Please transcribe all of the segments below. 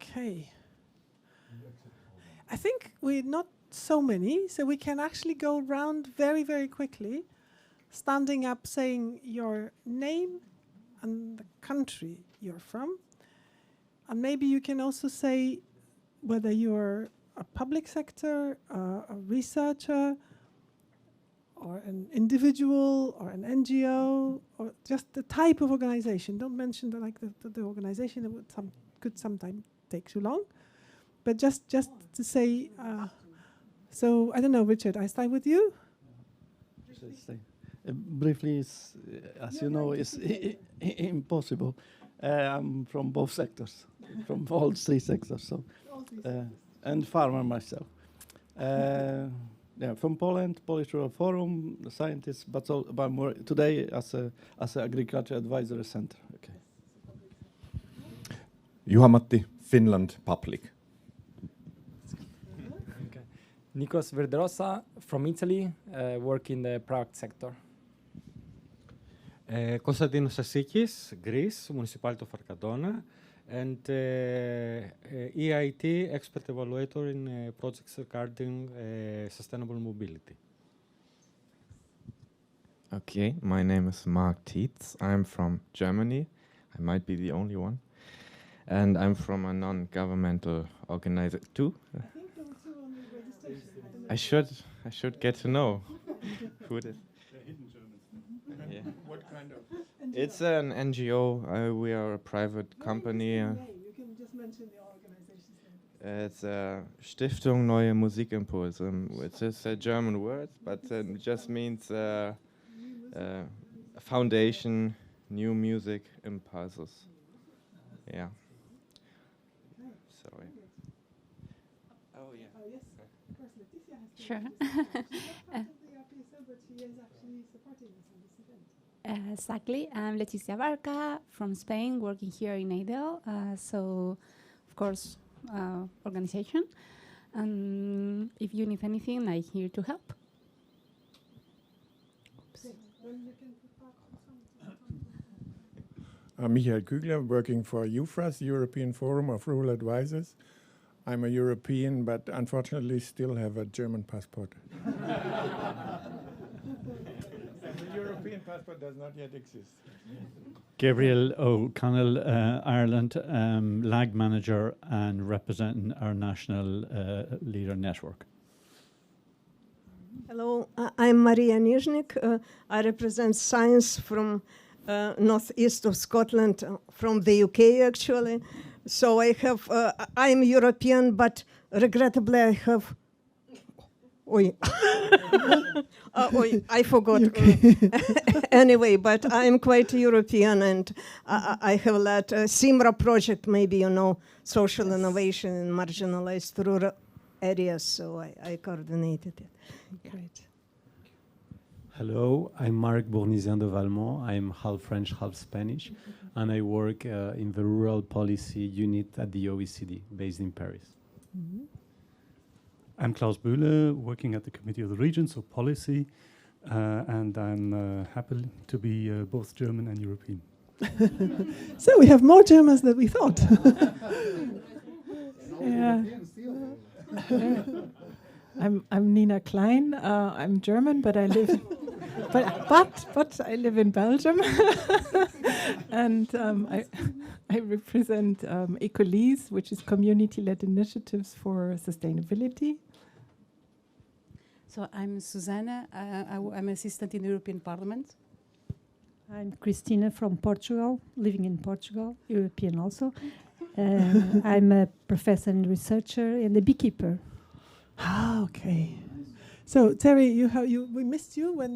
Okay. I think we're not so many, so we can actually go round very, very quickly, standing up, saying your name and the country you're from. And maybe you can also say whether you're a public sector, a researcher, or an individual, or an NGO, or just the type of organization. Don't mention the organization. It could sometimes take too long. But just to say, so I don't know, Richard, I start with you. Briefly, as you know, it's impossible. I'm from both sectors, from all three sectors, so and farmer myself. From Poland, Polish Rural Forum, the scientist, but more today as a agriculture advisory center. Okay. Juha-Matti, Finland Public. Okay. Nikos Verderosa from Italy, work in the product sector. Konstantinos Asikis, Greece, Municipality of Arcadona, and EIT expert evaluator in projects regarding sustainable mobility. Okay, my name is Mark Tietz. I'm from Germany. I might be the only one. And I'm from a non-governmental organization too. I think there were two on the registration. I should get to know who it is. Yeah. What kind of? It's an NGO. We are a private company. You can just mention the organization's name. It's Stiftung Neue Musikimpulse, which is a German word, but it just means foundation, new music impulses. Yeah. Sorry. Oh yeah. Oh yes, of course, Leticia has to. Sure. But she is actually supporting us on this event. Exactly. I'm Leticia Barca from Spain, working here in AIDEL. So, of course, organization. And if you need anything, I'm here to help. I'm Michael Kügler, working for EUFRAS, European Forum of Rural Advisors. I'm a European, but unfortunately still have a German passport. The European passport does not yet exist. Gabriel O'Connell, Ireland, LAG manager and representing our national leader network. Hello, I'm Maria Nizhnik. I represent science from northeast of Scotland, from the UK actually. So I have, I'm European, but regrettably I have, I forgot. Anyway, but I'm quite European, and I have led a SIMRA project, maybe you know, social innovation in marginalized rural areas, so I coordinated it. Yeah. Great. Hello, I'm Marc Bournisien de Valmont. I'm half French, half Spanish, and I work in the Rural Policy Unit at the OECD, based in Paris. Mm-hmm. I'm Klaus Bühle, working at the Committee of the Regions of Policy, and I'm happy to be both German and European. So we have more Germans than we thought. Yeah. I'm Nina Klein. I'm German, but I live, but I live in Belgium, and I represent Ecolise, which is community-led initiatives for sustainability. So I'm Susanna. I'm assistant in the European Parliament. I'm Cristina from Portugal, living in Portugal, European also. I'm a professor and researcher and a beekeeper. Ah, okay. So Terry, we missed you when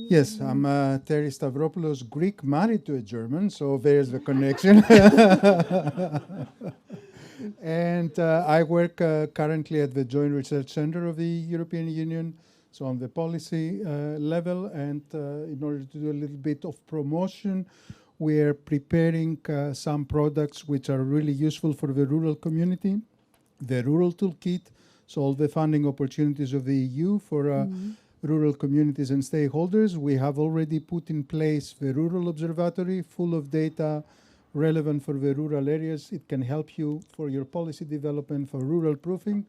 Yes, I'm Terry Stavropoulos, Greek, married to a German, so there's the connection. And I work currently at the Joint Research Center of the European Union, so on the policy level. And in order to do a little bit of promotion, we're preparing some products which are really useful for the rural community. The Rural Toolkit, so all the funding opportunities of the EU for rural communities and stakeholders. We have already put in place the Rural Observatory, full of data relevant for the rural areas. It can help you for your policy development for rural proofing.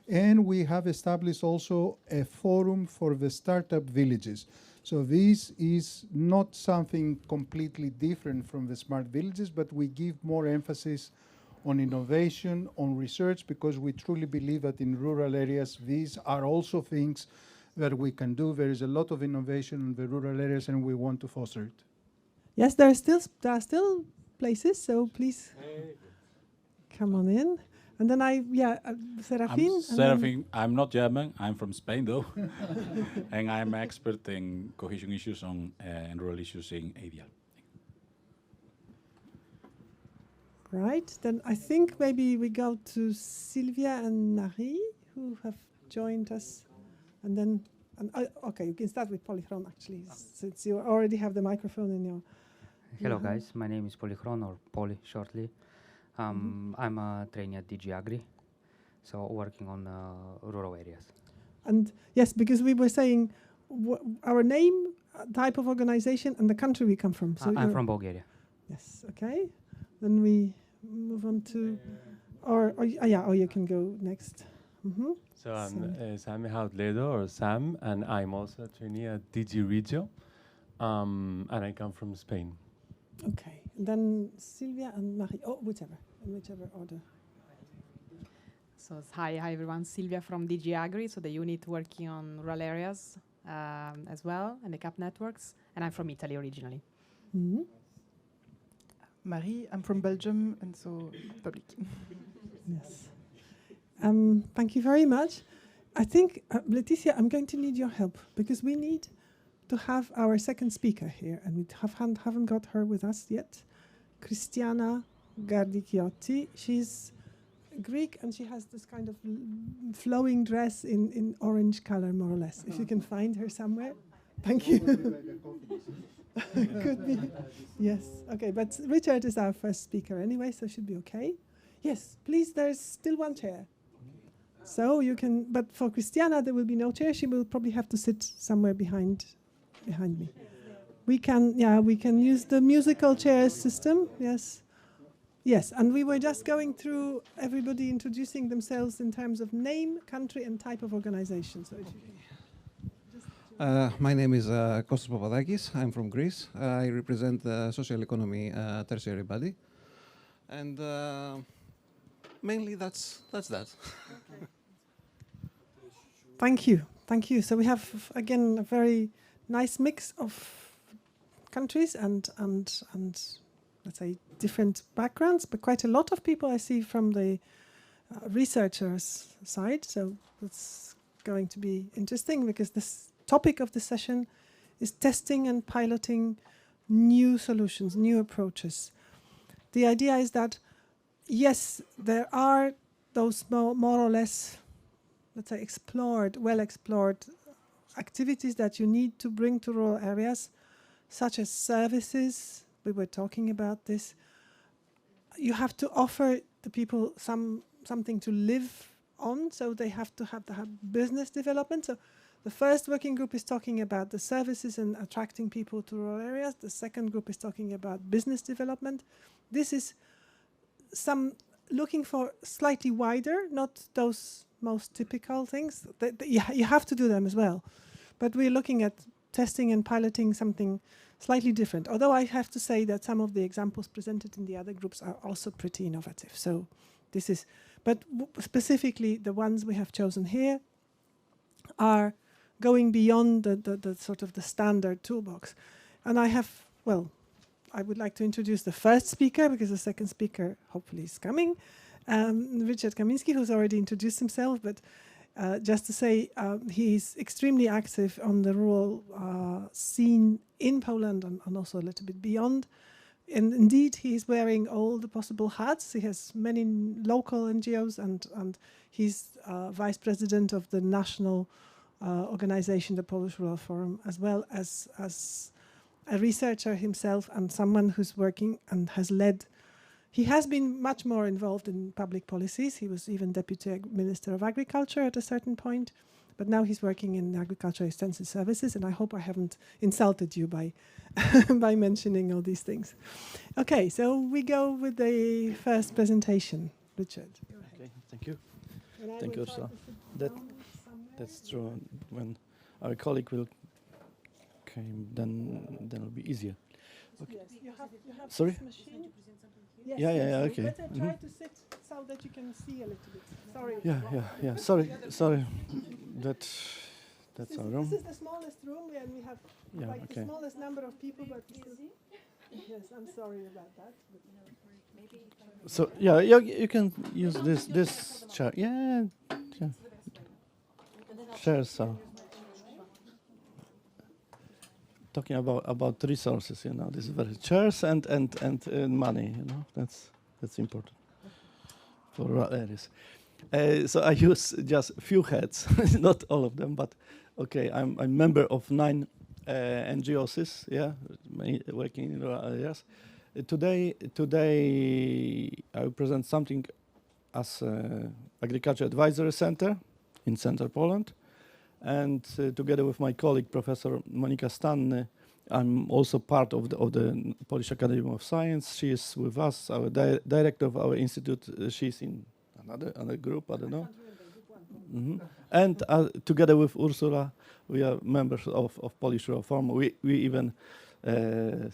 And we have established also a forum for the startup villages. So this is not something completely different from the smart villages, but we give more emphasis on innovation, on research, because we truly believe that in rural areas, these are also things that we can do. There is a lot of innovation in the rural areas, and we want to foster it. Yes, there are still places, so please come on in. And then Serafin. Serafin, I'm not German, I'm from Spain though. And I'm expert in cohesion issues and rural issues in ADL. Right, then I think maybe we go to Sylvia and Marie, who have joined us. And then, okay, you can start with Polychron actually, since you already have the microphone in your... Hello guys, my name is Polychron, or Poly shortly. I'm a trainee at DG Agri, so working on rural areas. And yes, because we were saying our name, type of organization, and the country we come from. So I'm from Bulgaria. Yes, okay. Then we move on to, or you can go next. Mm-hmm. So I'm Sami Hautledo, or Sam, and I'm also a trainee at DG Regio, and I come from Spain. Okay, and then Sylvia and Marie, in whichever order. So hi everyone, Sylvia from DG Agri, so the unit working on rural areas as well, and the CAP networks, and I'm from Italy originally. Mm-hmm. Marie, I'm from Belgium, and so public. Yes. Thank you very much. I think, Laetitia, I'm going to need your help, because we need to have our second speaker here, and we haven't got her with us yet. Christiana Gardikiotti. She's Greek, and she has this kind of flowing dress in orange color, more or less. If you can find her somewhere. Thank you. Could be. Yes. Okay, but Richard is our first speaker anyway, so should be okay. Yes, please, there's still one chair. So you can, but for Christiana, there will be no chair. She will probably have to sit somewhere behind me. We can use the musical chairs system. Yes. Yes, and we were just going through everybody introducing themselves in terms of name, country, and type of organization. So if you can my name is Kostas Papadakis. I'm from Greece. I represent the social economy tertiary body, and mainly that's that. Okay. Thank you. So we have again a very nice mix of countries and let's say different backgrounds, but quite a lot of people I see from the researchers' side. So it's going to be interesting because this topic of the session is testing and piloting new solutions, new approaches. The idea is that, yes, there are those more or less, let's say, well explored activities that you need to bring to rural areas, such as services. We were talking about this. You have to offer the people something to live on, so they have to have business development. So the first working group is talking about the services and attracting people to rural areas. The second group is talking about business development. This is looking for slightly wider, not those most typical things. You have to do them as well. But we're looking at testing and piloting something slightly different. Although I have to say that some of the examples presented in the other groups are also pretty innovative. So this is, but specifically the ones we have chosen here are going beyond the sort of the standard toolbox. And I would like to introduce the first speaker, because the second speaker hopefully is coming, Richard Kamiński, who's already introduced himself, but just to say he's extremely active on the rural scene in Poland and also a little bit beyond. And indeed, he's wearing all the possible hats. He has many local NGOs, and he's vice president of the national organization, the Polish Rural Forum, as well as a researcher himself and someone who's working and has led. He has been much more involved in public policies. He was even Deputy Minister of Agriculture at a certain point. But now he's working in agricultural extensive services, and I hope I haven't insulted you by by mentioning all these things. Okay, so we go with the first presentation. Richard. Okay, thank you. And I Thank will you, try Ursula. to sit That, down somewhere. that's true. When our colleague will came, then it'll be easier. Okay. Yes, you have Sorry? this machine. Yes, Yeah, yes, yeah, so okay. Better try Mhm. to sit so that you can see a little bit. Sorry. Yeah. Sorry. That's our room. This is the smallest room, and we have Yeah, like the okay. smallest number of people, but still. Yes, I'm sorry about that. So yeah, you can use this chair. Yeah. Chairs. So talking about resources, this is very chairs and money. That's important for rural areas. So I use just a few hats, not all of them, but okay. I'm a member of 9 NGOs. Yeah, working in rural areas. Today I will present something as Agriculture Advisory Center in Central Poland, and together with my colleague Professor Monika Stanny, I'm also part of the Polish Academy of Science. She is with us, our director of our institute. She's in another group, I don't know. And together with Ursula, we are members of Polish Rural Forum. We even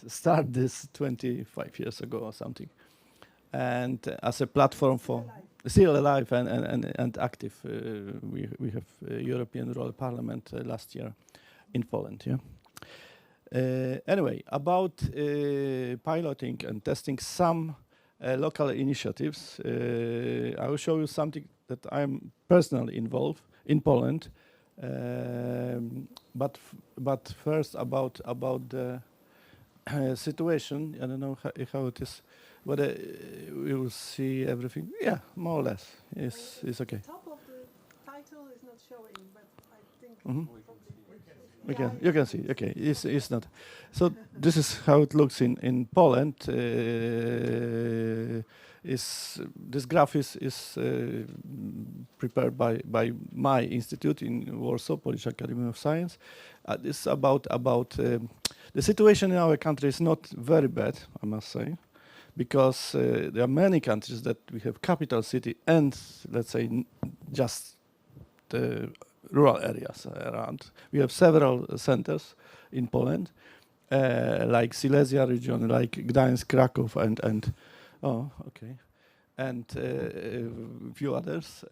started this 25 years ago or something, and as a platform for still alive and active. We have European Rural Parliament last year in Poland. Yeah. Anyway, about piloting and testing some local initiatives, I will show you something that I'm personally involved in Poland. But first about the situation. I don't know how it is. Whether we will see everything. Yeah, more or less. It's okay. The top of the title is not showing, but I think You can see. Okay, it's not. So this is how it looks in Poland. This graph is prepared by my institute in Warsaw, Polish Academy of Science. It's about the situation in our country is not very bad, I must say, because there are many countries that we have capital city and let's say just the rural areas around. We have several centers in Poland, like Silesia region, like Gdańsk, Kraków, and a few others.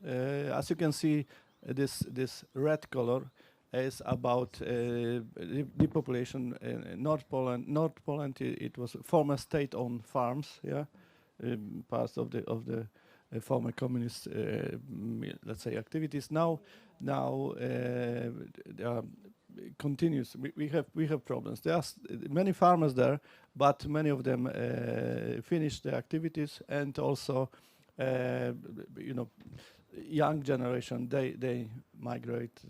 As you can see, this red color is about depopulation in North Poland. North Poland, it was former state-owned farms, yeah, parts of the former communist, let's say, activities. Now there are continuous. We have problems. There are many farmers there, but many of them finish their activities, and also, young generation they migrate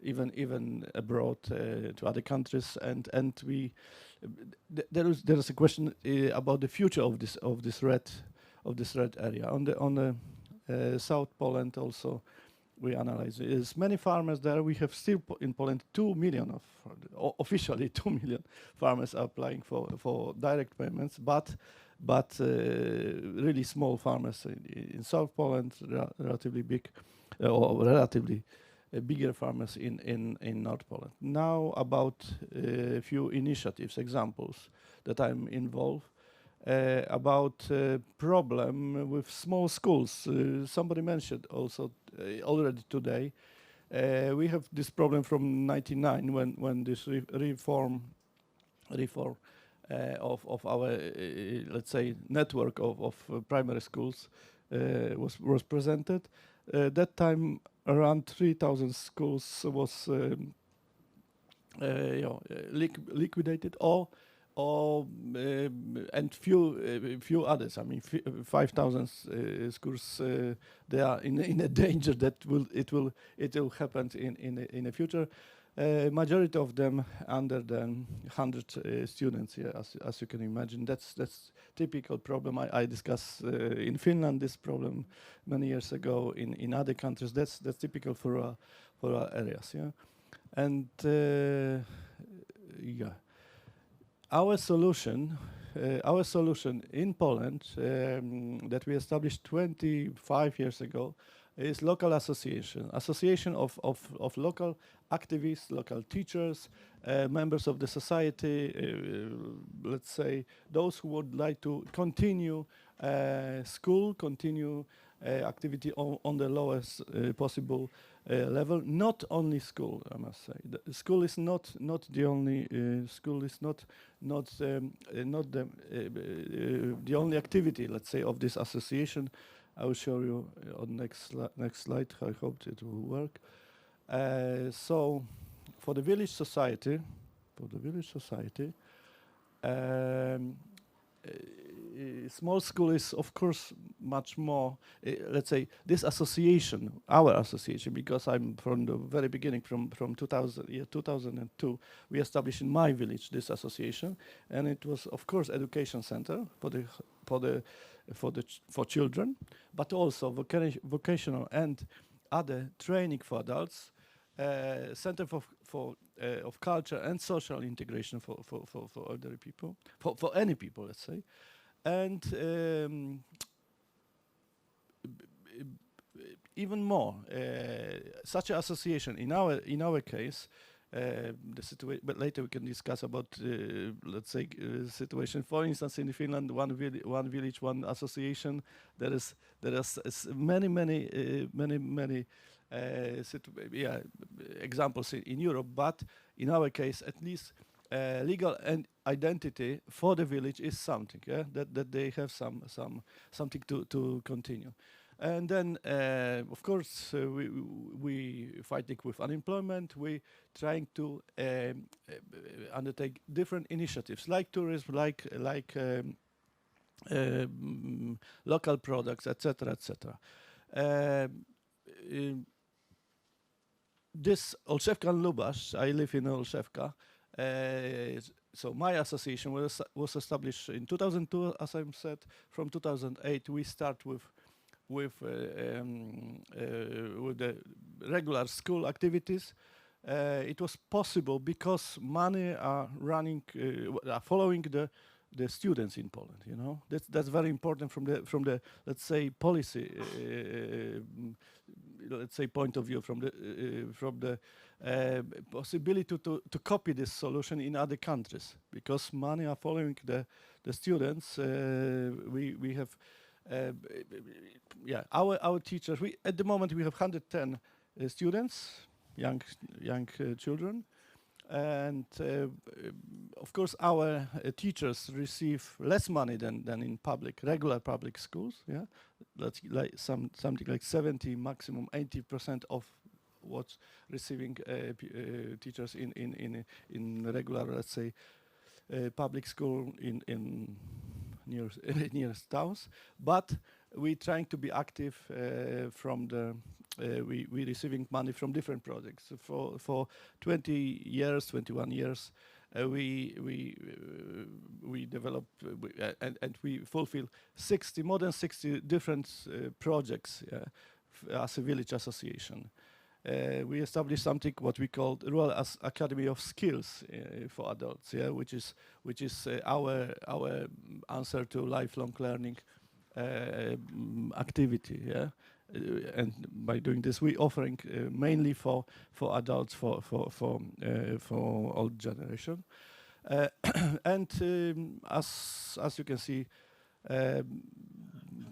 even abroad to other countries, and there is a question about the future of this red area. On the South Poland also we analyze. There's many farmers there. We have still in Poland 2 million officially 2 million farmers are applying for direct payments, but really small farmers in South Poland, relatively big or relatively bigger farmers in North Poland. Now about a few initiatives, examples that I'm involved. About problem with small schools. Somebody mentioned also already today. We have this problem from '99 when this reform of our let's say network of primary schools was presented. That time around 3,000 schools was liquidated, and few others. I mean, 5,000 schools. They are in a danger that it will happen in the future. Majority of them under than 100 students. Yeah, as you can imagine, that's typical problem. I discussed in Finland this problem many years ago. In other countries, that's typical for our areas. Yeah, and yeah, our solution in Poland that we established 25 years ago is local association of local activists, local teachers, members of the society, let's say those who would like to continue school, continue activity on the lowest possible level. Not only school, I must say. The school is not the only school is not the only activity, let's say, of this association. I will show you on next slide. I hope it will work. So, for the village society, small school is, of course, much more. Let's say this association, our association, because I'm from the very beginning, from 2002, we established in my village this association, and it was, of course, education center for children, but also vocational and other training for adults, center of culture and social integration for elderly people, for any people, let's say, and even more, such an association in our case. The situation, but later we can discuss about, let's say, situation. For instance, in Finland, one village, one association. There is many examples in Europe. But in our case, at least, legal and identity for the village is something. Yeah, that they have something to continue. And then, of course, we fighting with unemployment. We trying to undertake different initiatives like tourism, like local products, etc., etc. This Olszewka and Lubasz, I live in Olszewka. So my association was established in 2002, as I said. From 2008, we start with the regular school activities. It was possible because money are running, following the students in Poland. You know, that's very important from the let's say policy, let's say point of view, from the possibility to copy this solution in other countries, because money are following the students. We have. Yeah, our teachers. At the moment we have 110 students, young children, and of course our teachers receive less money than in regular public schools. Yeah, that's like something like 70, maximum 80% of what's receiving teachers in regular, let's say, public school in nearest towns. But we trying to be active from the we receiving money from different projects. For 21 years we develop and we fulfill more than 60 different projects as a village association. We established something what we called Rural Academy of Skills for adults, yeah, which is our answer to lifelong learning activity, yeah. And by doing this, we offering mainly for adults, for old generation, and as you can see.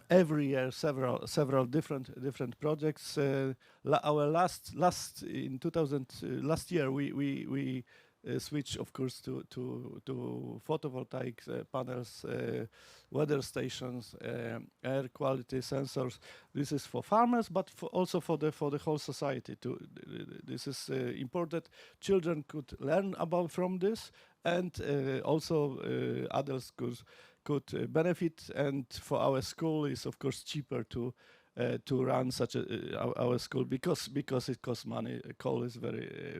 Every year, several different projects. Our last year, we switched, of course, to photovoltaic panels, weather stations, air quality sensors. This is for farmers, but also for the whole society. This is important. Children could learn from this, and also adults could benefit. And for our school, is of course cheaper to to run such our school because it costs money. Coal is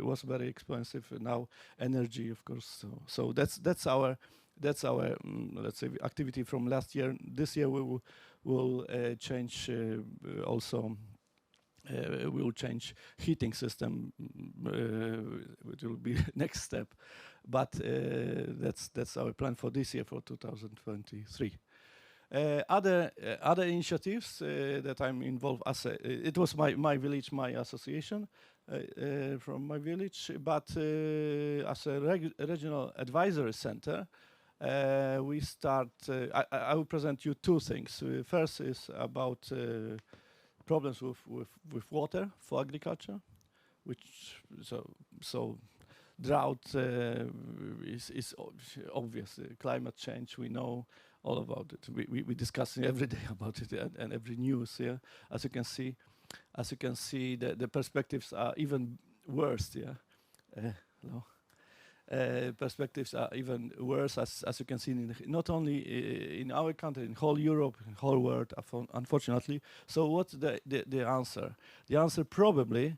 was very expensive. And now energy, of course. So that's our let's say activity from last year. This year we will change also. We will change heating system, which will be next step, but that's our plan for this year, for 2023. Other initiatives that I'm involved as it was my village, my association from my village, but as a regional advisory center, we start. I will present you two things. First is about problems with water for agriculture, which so drought is obvious. Climate change, we know all about it. We discuss every day about it and every news. Yeah, as you can see, the perspectives are even worse. Yeah, no. Perspectives are even worse, as you can see, not only in our country, in whole Europe, in whole world, unfortunately. So what's the answer? The answer probably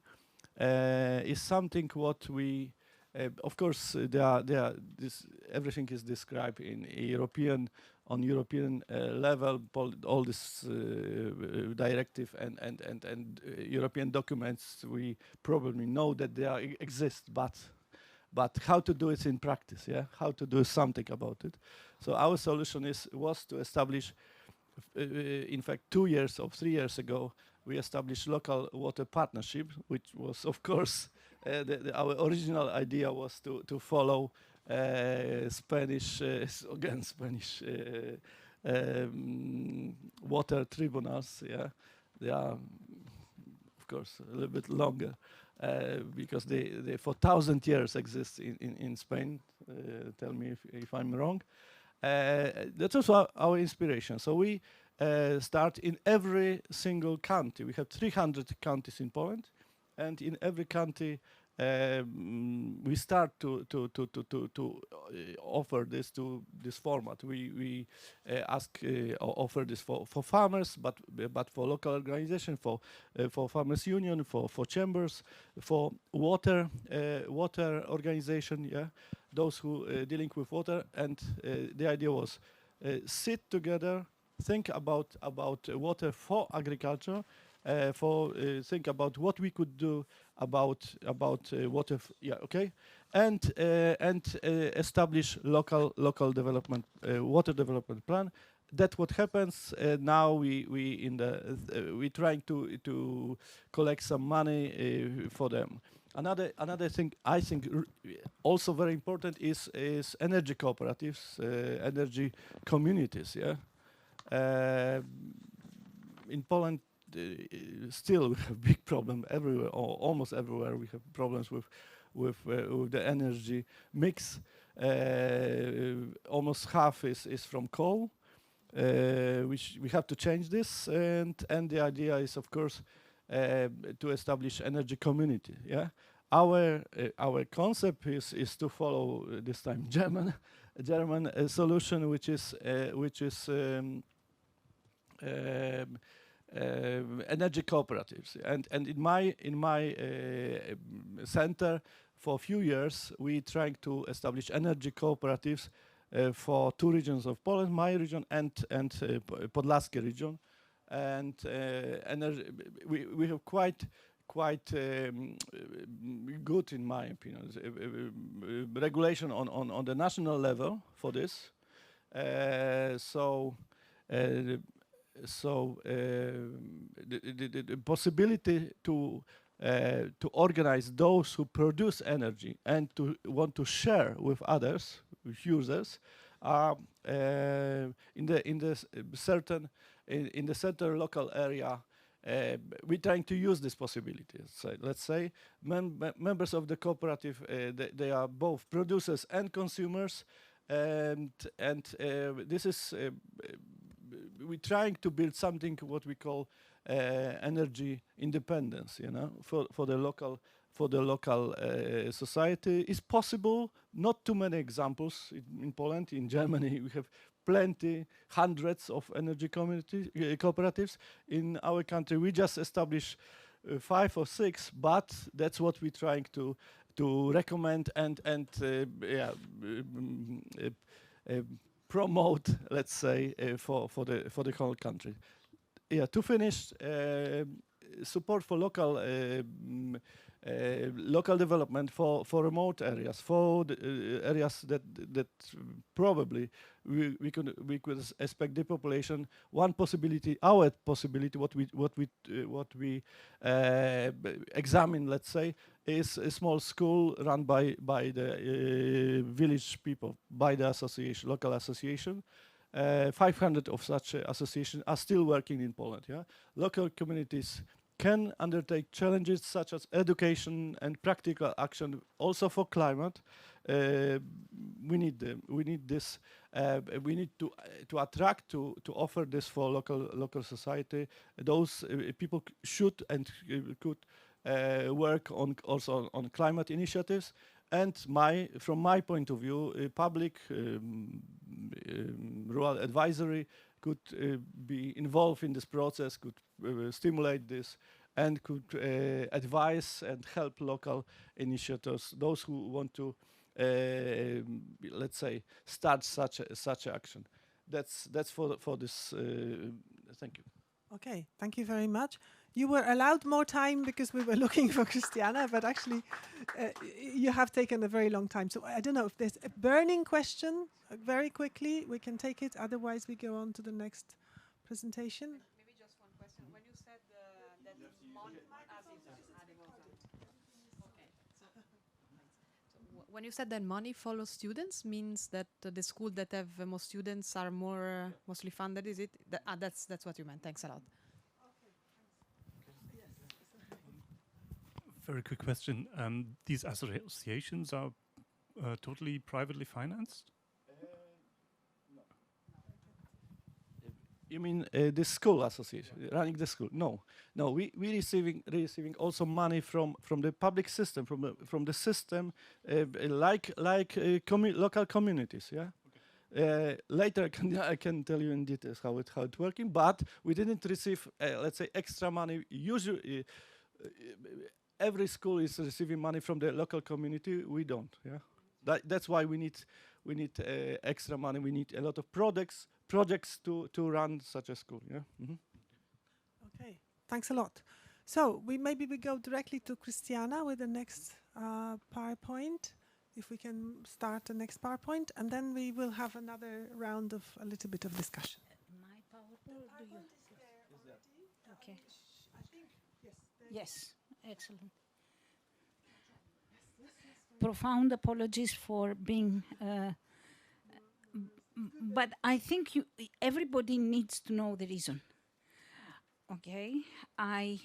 is something what we, of course, everything is described in European level, all this directive and European documents. We probably know that they exist, but how to do it in practice, yeah? How to do something about it. So our solution was to establish, in fact, 2 years or 3 years ago, we established local water partnership, which was, of course, our original idea was to follow Spanish water tribunals. Yeah, they are, of course, a little bit longer. Because they for 1,000 years exist in Spain. Tell me if I'm wrong. That's also our inspiration. So we start in every single county. We have 300 counties in Poland, and in every county we start to offer this format. We offer this for farmers, but for local organization, for farmers union, for chambers, for water organization. Yeah, those who dealing with water. And the idea was sit together, think about water for agriculture. Think about what we could do about water, and establish local development water development plan. That's what happens now. We trying to collect some money for them. Another thing I think also very important is energy cooperatives, energy communities. Yeah, in Poland. Still we have big problem everywhere, or almost everywhere. We have problems with the energy mix. Almost half is from coal, which we have to change this. And the idea is, of course, to establish energy community. Yeah, our concept is to follow this time German solution, which is energy cooperatives. And in my center for a few years we trying to establish energy cooperatives for 2 regions of Poland, my region and Podlaskie region. And we have quite good, in my opinion, regulation on the national level for this. The possibility to organize those who produce energy and to want to share with others, with users, in the certain local area. We're trying to use this possibility. So let's say members of the cooperative, they are both producers and consumers, and this is. We're trying to build something what we call energy independence, for the local society. It's possible. Not too many examples in Poland. In Germany, we have plenty, hundreds of energy community cooperatives in our country. We just established 5 or 6, but that's what we're trying to recommend and promote, let's say, for the whole country. Yeah, to finish, support for local local development for remote areas, for the, areas that probably we could expect depopulation. One possibility, our possibility, what we examine, let's say, is a small school run by the village people, by the association, local association. 500 of such associations are still working in Poland. Yeah, local communities can undertake challenges such as education and practical action, also for climate. We need them. We need this. We need to attract, to offer this for local society. Those people should and could work on also on climate initiatives. And from my point of view, public rural advisory could be involved in this process, could stimulate this, and could advise and help local initiators, those who want to, let's say, start such action. That's for this. Thank you. Okay, thank you very much. You were allowed more time because we were looking for Christiana, but actually you have taken a very long time. So I don't know if there's a burning question, very quickly, we can take it. Otherwise, we go on to the next presentation. Maybe just one question. When you said that money, when you said that money follows students, means that the school that have most students are more mostly funded. Is it? That's what you meant. Thanks a lot. Very quick question. These associations are totally privately financed? You mean the school association running the school? No, we receiving also money from the public system, from the system, like local communities. Yeah. Okay. Later I can tell you in details how it's working, but we didn't receive let's say extra money. Usually, every school is receiving money from the local community. We don't. Yeah. That's why we need extra money. We need a lot of projects to run such a school. Yeah. Mm-hmm. Okay, thanks a lot. So maybe we go directly to Christiana with the next PowerPoint. If we can start the next PowerPoint, and then we will have another round of a little bit of discussion. My PowerPoint, do you? Okay. I think yes, excellent. Profound apologies for being, but I think everybody needs to know the reason. Okay, I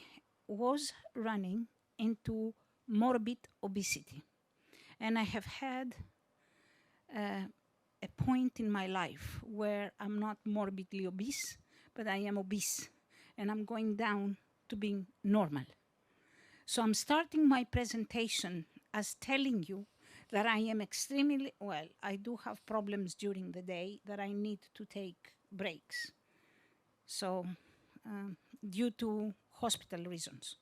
was running into morbid obesity, and I have had a point in my life where I'm not morbidly obese, but I am obese, and I'm going down to being normal. So I'm starting my presentation as telling you that I am extremely, well, I do have problems during the day that I need to take breaks. So, due to hospital reasons.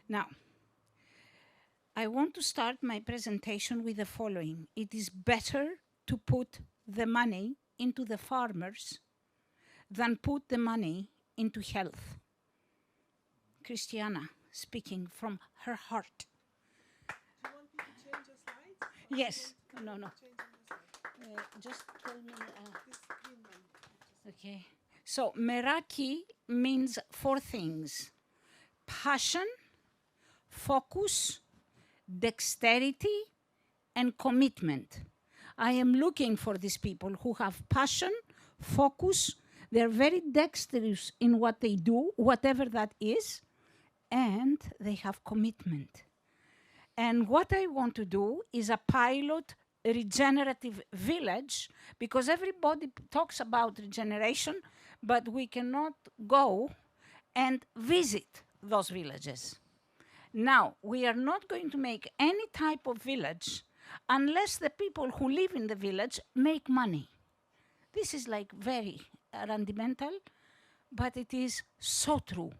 Now, I want to start my presentation with the following. It is better to put the money into the farmers than put the money into health. Christiana speaking from her heart. Do you want me to change the slides? Yes. No. Just tell me. Okay. So Meraki means 4 things: passion, focus, dexterity, and commitment. I am looking for these people who have passion, focus. They're very dexterous in what they do, whatever that is, and they have commitment. And what I want to do is a pilot regenerative village, because everybody talks about regeneration, but we cannot go and visit those villages. Now, we are not going to make any type of village unless the people who live in the village make money. This is like very rudimental, but it is so true.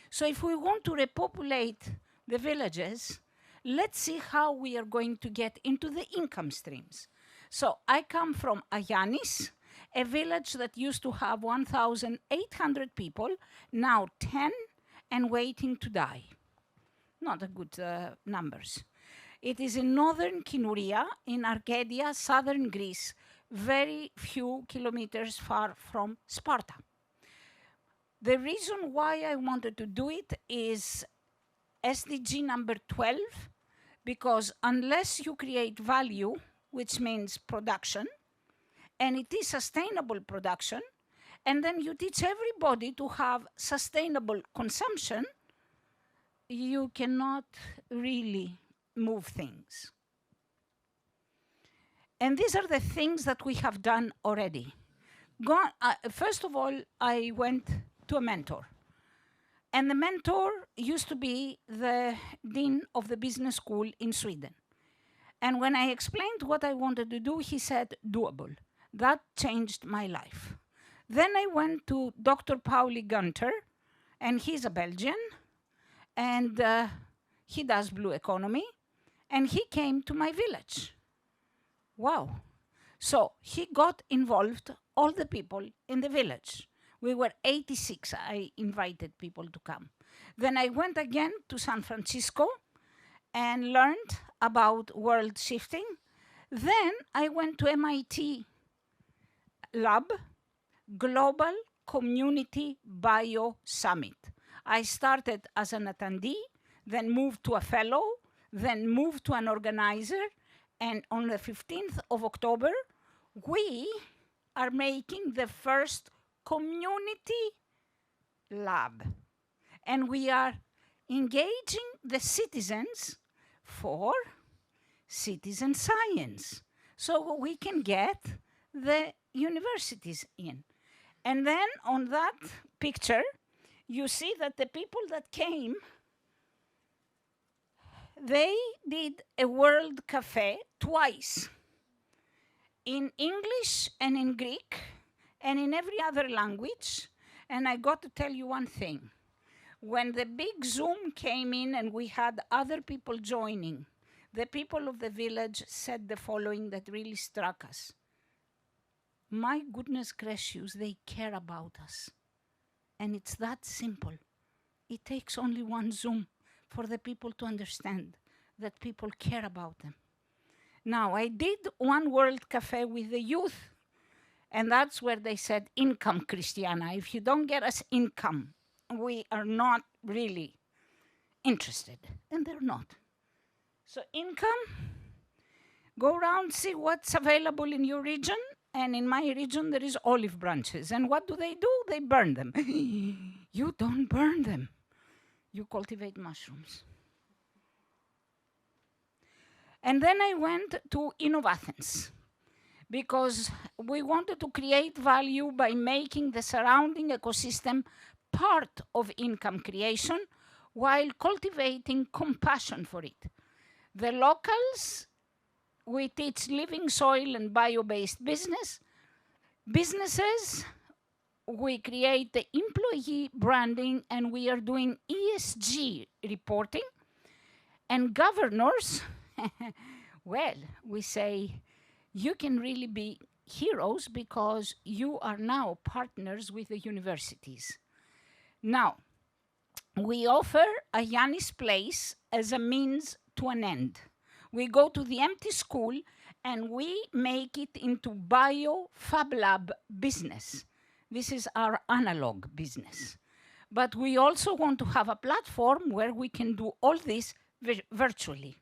So if we want to repopulate the villages, let's see how we are going to get into the income streams. So I come from Ayanis, a village that used to have 1,800 people, now 10 and waiting to die. Not a good numbers. It is in northern Kinuria, in Arcadia, southern Greece, very few kilometers far from Sparta. The reason why I wanted to do it is SDG number 12, because unless you create value, which means production, and it is sustainable production, and then you teach everybody to have sustainable consumption, you cannot really move things. And these are the things that we have done already. First of all, I went to a mentor. And the mentor used to be the dean of the business school in Sweden. And when I explained what I wanted to do, he said, doable. That changed my life. Then I went to Dr. Pauli Gunter, and he's a Belgian, and he does blue economy, and he came to my village. Wow. So he got involved, all the people in the village. We were 86, I invited people to come. Then I went again to San Francisco and learned about world shifting. Then I went to MIT Lab, Global Community Bio Summit. I started as an attendee, then moved to a fellow, then moved to an organizer, and on the 15th of October, we are making the first community lab. And we are engaging the citizens for citizen science, so we can get the universities in. And then on that picture, you see that the people that came, they did a World Cafe twice, in English and in Greek, and in every other language. And I got to tell you one thing. When the big Zoom came in and we had other people joining, the people of the village said the following that really struck us. My goodness gracious, they care about us. And it's that simple. It takes only one Zoom for the people to understand that people care about them. Now, I did one World Cafe with the youth, and that's where they said, income, Christiana. If you don't get us income, we are not really interested. And they're not. So income, go around, see what's available in your region. And in my region, there is olive branches. And what do? They burn them. You don't burn them. You cultivate mushrooms. And then I went to Innovathens, because we wanted to create value by making the surrounding ecosystem part of income creation while cultivating compassion for it. The locals, we teach living soil and bio-based businesses, we create the employee branding, and we are doing ESG reporting. And governors, well, we say, you can really be heroes because you are now partners with the universities. Now, we offer a Yanis place as a means to an end. We go to the empty school and we make it into Bio Fab Lab business. This is our analog business. But we also want to have a platform where we can do all this virtually.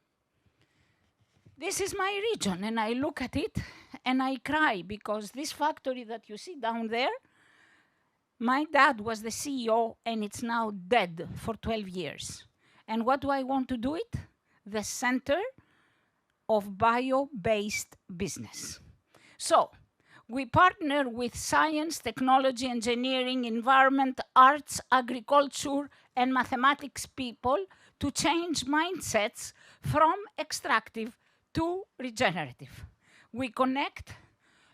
This is my region, and I look at it and I cry, because this factory that you see down there, my dad was the CEO and it's now dead for 12 years. And what do I want to do it? The center of bio-based business. So we partner with science, technology, engineering, environment, arts, agriculture, and mathematics people to change mindsets from extractive to regenerative. We connect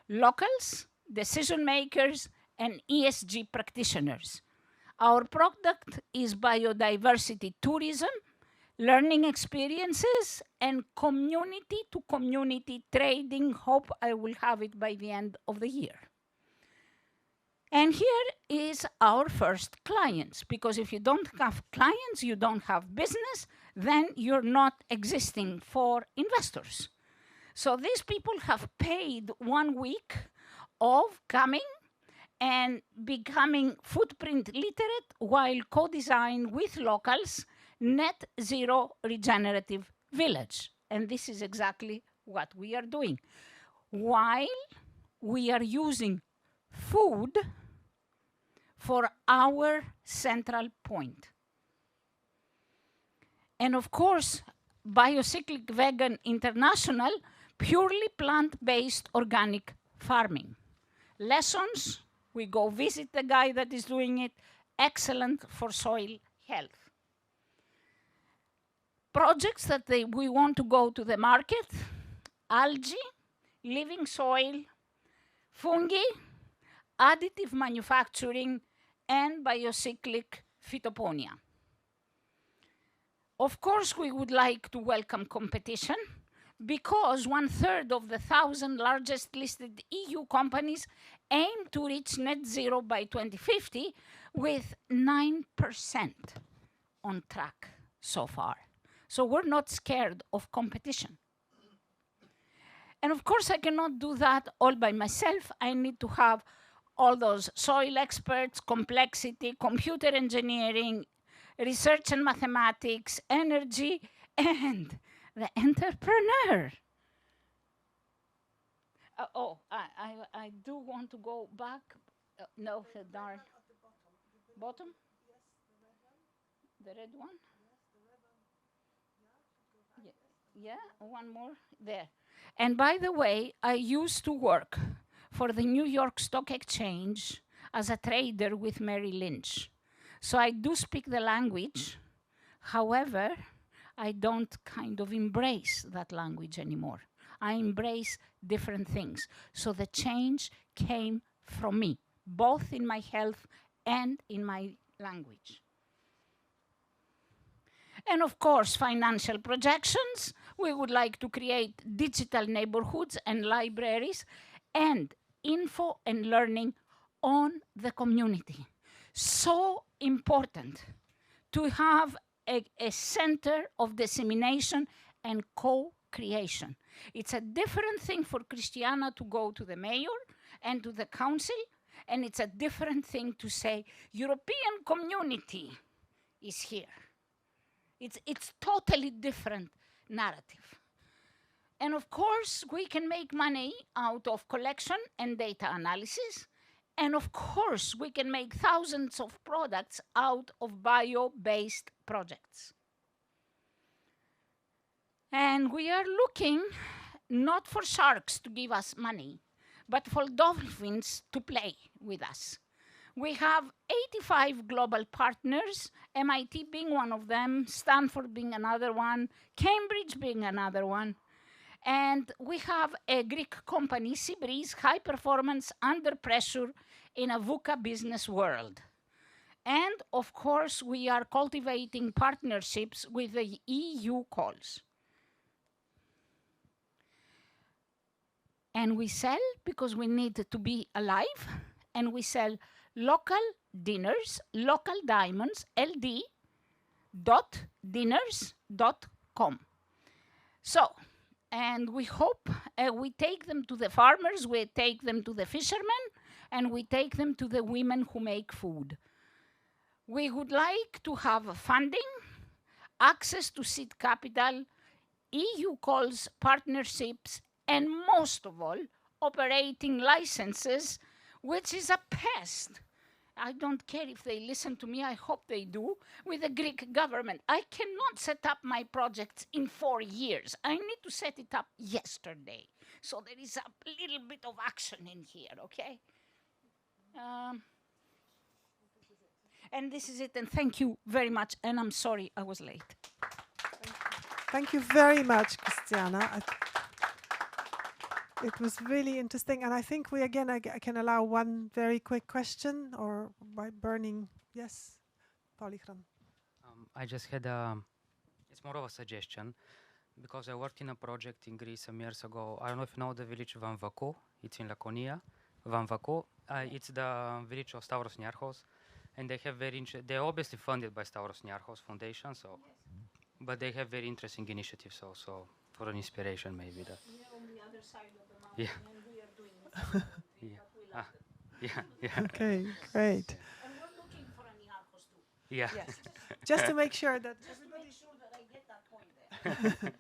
locals, decision makers, and ESG practitioners. Our product is biodiversity tourism, learning experiences, and community-to-community trading. Hope I will have it by the end of the year. And here is our first clients, because if you don't have clients, you don't have business, then you're not existing for investors. So these people have paid 1 week of coming and becoming footprint literate while co-design with locals net zero regenerative village. And this is exactly what we are doing. While we are using food for our central point. And of course, Biocyclic Vegan International, purely plant-based organic farming. Lessons, we go visit the guy that is doing it, excellent for soil health. Projects that we want to go to the market, algae, living soil, fungi, additive manufacturing, and biocyclic phytoponia. Of course, we would like to welcome competition because 1/3 of the 1,000 largest listed EU companies aim to reach net zero by 2050 with 9% on track so far. So we're not scared of competition. And of course, I cannot do that all by myself. I need to have all those soil experts, complexity, computer engineering, research and mathematics, energy, and the entrepreneur. I do want to go back. No, darn. Bottom? The red one? Yeah, one more. There. And by the way, I used to work for the New York Stock Exchange as a trader with Mary Lynch. So I do speak the language. However, I don't kind of embrace that language anymore. I embrace different things. So the change came from me, both in my health and in my language. And of course, financial projections. We would like to create digital neighborhoods and libraries and info and learning on the community. So important to have a center of dissemination and co-creation. It's a different thing for Christiana to go to the mayor and to the council, and it's a different thing to say, European community is here. It's totally different narrative. And of course, we can make money out of collection and data analysis. And of course, we can make thousands of products out of bio-based projects. And we are looking not for sharks to give us money, but for dolphins to play with us. We have 85 global partners, MIT being one of them, Stanford being another one, Cambridge being another one. And we have a Greek company, Seabreeze, high performance under pressure in a VUCA business world. And of course, we are cultivating partnerships with the EU calls. And we sell because we need to be alive, and we sell local dinners, local diamonds, ld.dinners.com. So, and we hope we take them to the farmers, we take them to the fishermen, and we take them to the women who make food. We would like to have funding, access to seed capital, EU calls, partnerships, and most of all, operating licenses, which is a pest. I don't care if they listen to me, I hope they do, with the Greek government. I cannot set up my projects in 4 years. I need to set it up yesterday. So there is a little bit of action in here, okay? And this is it, and thank you very much, and I'm sorry I was late. Thank you very much, Christiana. It was really interesting, and I think we again I can allow one very quick question or by burning. Yes, Polychron. I just had it's more of a suggestion because I worked in a project in Greece some years ago. I don't know if you know the village Vanvako. It's in Laconia. Vanvako. It's the village of Stavros Niarchos, and they have they're obviously funded by Stavros Niarchos Foundation, so but they have very interesting initiatives also for an inspiration maybe that. We're on the other side of the mountain, Yeah. and we are doing it. Yeah. Yeah. Okay, great. And we're looking for an Iarchos too. Yeah. Yes. Just to make sure that everybody sure that I get that point there.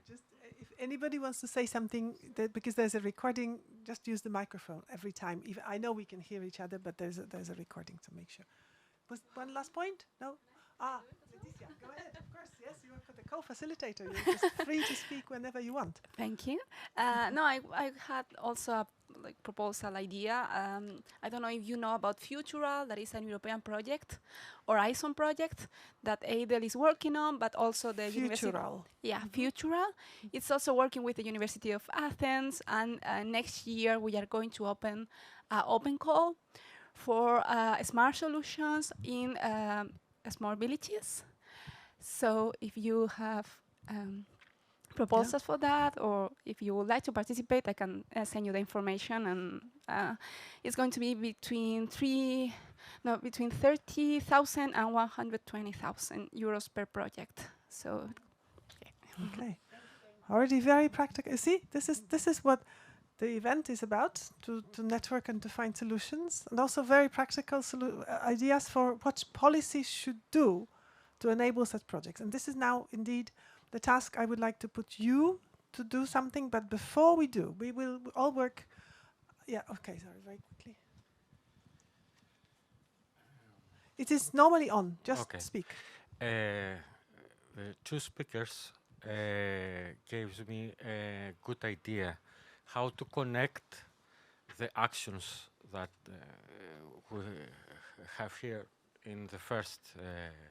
just if anybody wants to say something, because there's a recording, just use the microphone every time. I know we can hear each other, but there's a recording to make sure. Was one last point? No? Leticia, go ahead. Of course, yes, you are the co-facilitator. You're just free to speak whenever you want. Thank you. No, I had also a proposal idea. I don't know if you know about Futural, that is an European project, or ISON project that ADEL is working on, but also the University. Futural. Yeah, Futural. It's also working with the University of Athens, and next year we are going to open an open call for smart solutions in small villages. So if you have proposals for that, or if you would like to participate, I can send you the information. And it's going to be between 30,000 and 120,000 euros per project. So, okay, already very practical. See, this is what the event is about, to network and to find solutions, and also very practical ideas for what policies should do to enable such projects. And this is now indeed the task I would like to put you to do something. But before we do, we will all work. Yeah, okay, sorry, very quickly. It is normally on, just speak. The two speakers gave me a good idea how to connect the actions that we have here in the first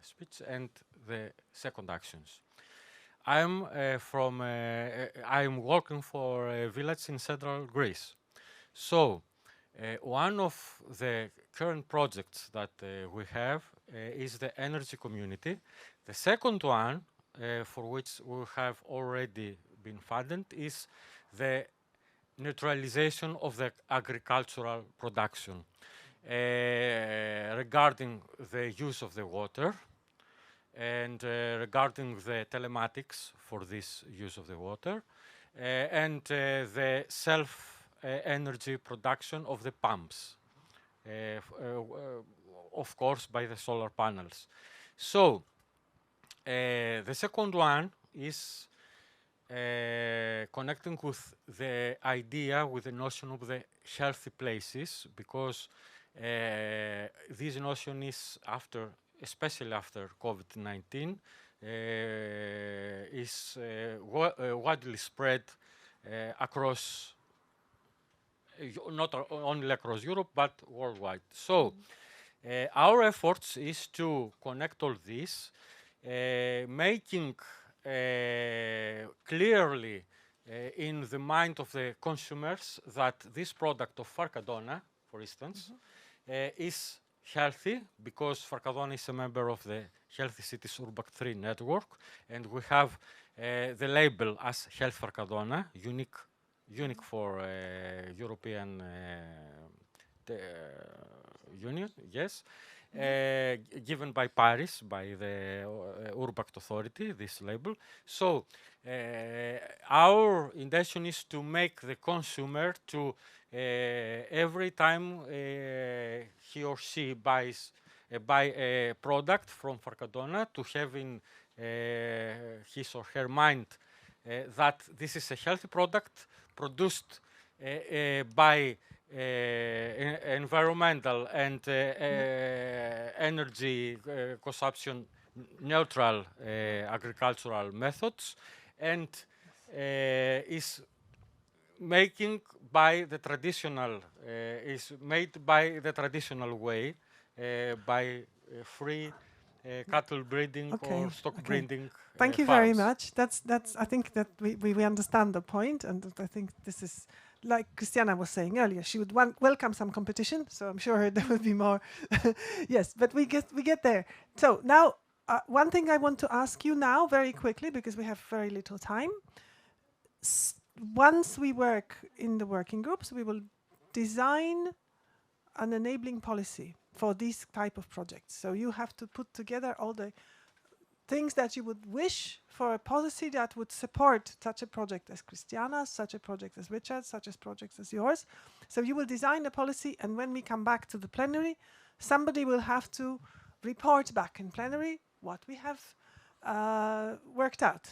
speech and the second actions. I'm working for a village in central Greece. So one of the current projects that we have is the energy community. The second one, for which we have already been funded, is the neutralization of the agricultural production regarding the use of the water and regarding the telematics for this use of the water and the self-energy production of the pumps, of course by the solar panels. So the second one is connecting with the idea, with the notion of the healthy places, because this notion is especially after COVID-19, is widely spread across, not only across Europe, but worldwide. So our efforts is to connect all this, making clearly in the mind of the consumers that this product of Farcadona, for instance, is healthy, because Farcadona is a member of the Healthy Cities Urbac 3 network, and we have the label as Health Farcadona, unique for European Union, yes. Given by Paris, by the Urbact authority, this label. So our intention is to make the consumer to every time he or she buys a product from Farcadona, to have in his or her mind that this is a healthy product produced by environmental and energy consumption neutral agricultural methods, and is making by the traditional is made by the traditional way, by free cattle breeding or stock breeding. Thank you very much. That's. I think that we understand the point, and I think this is like Christiana was saying earlier. She would welcome some competition, so I'm sure there will be more. Yes, but we get there. So now, one thing I want to ask you now very quickly, because we have very little time. Once we work in the working groups, we will design an enabling policy for these type of projects. So you have to put together all the things that you would wish for a policy that would support such a project as Christiana's, such a project as Richard's, such as projects as yours. So you will design a policy, and when we come back to the plenary, somebody will have to report back in plenary what we have worked out.